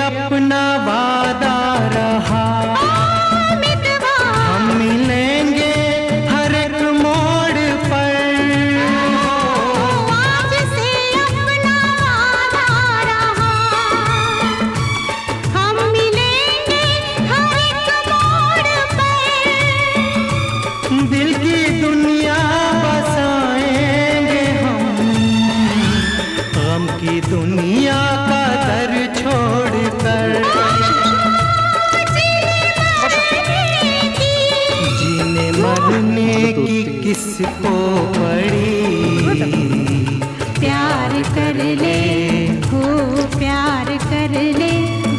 अपना वादा रहा, हम मिलेंगे हर एक मोड़ पर। आज से अपना वादा रहा, हम मिलेंगे हर एक मोड़ पर। दिल की दुनिया बसाएंगे हम, गम की दुनिया का दर छोड़कर। जीने मरने की किसको पड़ी, प्यार कर ले हो, प्यार कर ले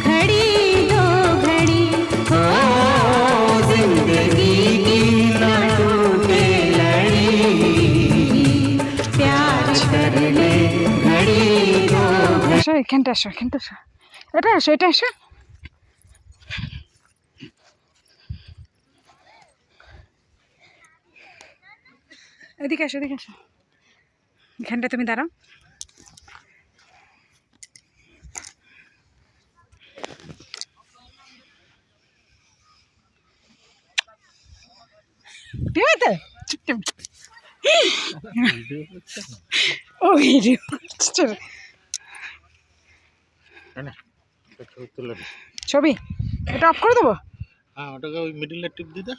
घड़ी दो घड़ी। ओ जिंदगी की न टूटे लड़ी, प्यार कर ले घड़ी दो घड़ी। আসো এখানটা, আসো এখানটা, আসো এটা, আসো এটা, আসো এদিকে, আসো এদিকে, আসো এখানটা তুমি দাঁড়াও। ঠিক আছে চুপ। ও ভিডিও ছবি এটা অফ করে দেবো। হ্যাঁ, ওটাকে ওই মিডিলের টিপ দিতে।